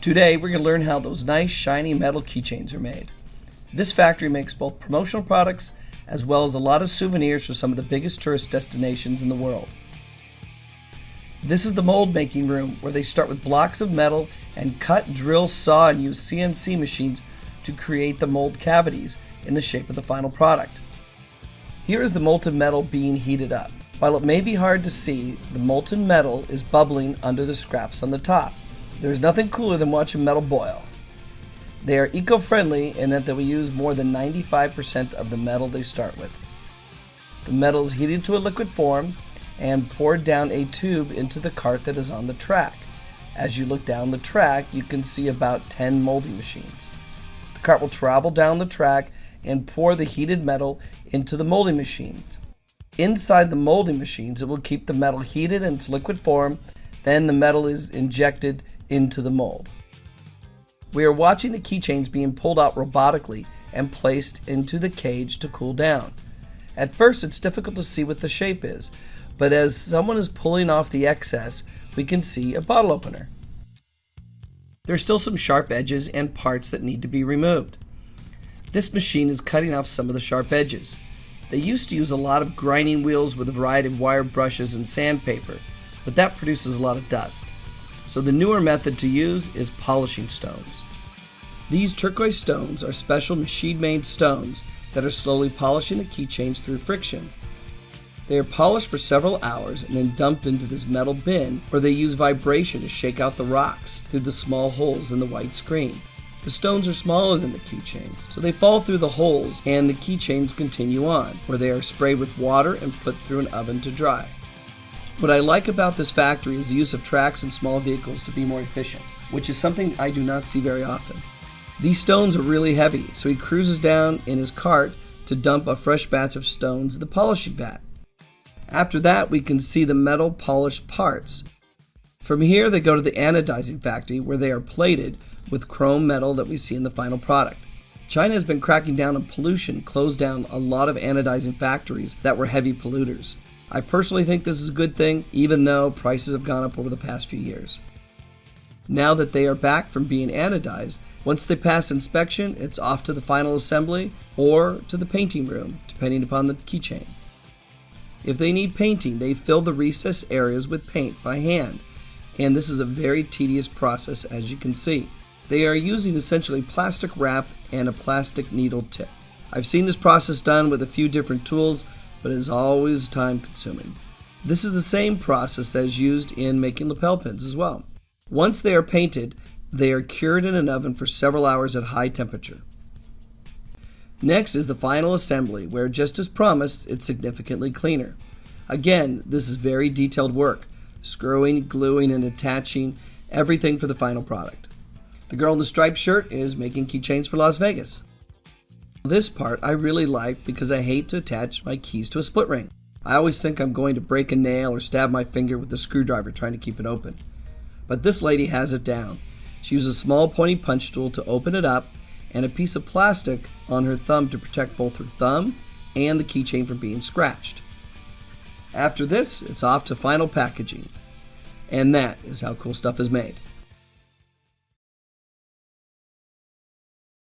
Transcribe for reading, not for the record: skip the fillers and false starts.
Today we're going to learn how those nice shiny metal keychains are made. This factory makes both promotional products as well as a lot of souvenirs for some of the biggest tourist destinations in the world. This is the mold making room where they start with blocks of metal and cut, drill, saw, and use CNC machines to create the mold cavities in the shape of the final product. Here is the molten metal being heated up. While it may be hard to see, the molten metal is bubbling under the scraps on the top. There is nothing cooler than watching metal boil. They are eco-friendly in that they will use more than 95% of the metal they start with. The metal is heated to a liquid form and poured down a tube into the cart that is on the track. As you look down the track, you can see about 10 molding machines. The cart will travel down the track and pour the heated metal into the molding machines. Inside the molding machines, it will keep the metal heated in its liquid form, then the metal is injected into the mold. We are watching the keychains being pulled out robotically and placed into the cage to cool down. At first, it's difficult to see what the shape is, but as someone is pulling off the excess, we can see a bottle opener. There are still some sharp edges and parts that need to be removed. This machine is cutting off some of the sharp edges. They used to use a lot of grinding wheels with a variety of wire brushes and sandpaper, but that produces a lot of dust. So the newer method to use is polishing stones. These turquoise stones are special machine-made stones that are slowly polishing the keychains through friction. They are polished for several hours and then dumped into this metal bin where they use vibration to shake out the rocks through the small holes in the white screen. The stones are smaller than the keychains, so they fall through the holes and the keychains continue on, where they are sprayed with water and put through an oven to dry. What I like about this factory is the use of tracks and small vehicles to be more efficient, which is something I do not see very often. These stones are really heavy, so he cruises down in his cart to dump a fresh batch of stones in the polishing vat. After that, we can see the metal polished parts. From here, they go to the anodizing factory where they are plated with chrome metal that we see in the final product. China has been cracking down on pollution, closed down a lot of anodizing factories that were heavy polluters. I personally think this is a good thing, even though prices have gone up over the past few years. Now that they are back from being anodized, once they pass inspection, it's off to the final assembly or to the painting room, depending upon the keychain. If they need painting, they fill the recessed areas with paint by hand, and this is a very tedious process, as you can see. They are using essentially plastic wrap and a plastic needle tip. I've seen this process done with a few different tools, but it is always time consuming. This is the same process that is used in making lapel pins as well. Once they are painted, they are cured in an oven for several hours at high temperature. Next is the final assembly, where just as promised, it's significantly cleaner. Again, this is very detailed work, screwing, gluing, and attaching everything for the final product. The girl in the striped shirt is making keychains for Las Vegas. This part I really like because I hate to attach my keys to a split ring. I always think I'm going to break a nail or stab my finger with a screwdriver trying to keep it open. But this lady has it down. She uses a small pointy punch tool to open it up and a piece of plastic on her thumb to protect both her thumb and the keychain from being scratched. After this, it's off to final packaging. And that is how cool stuff is made.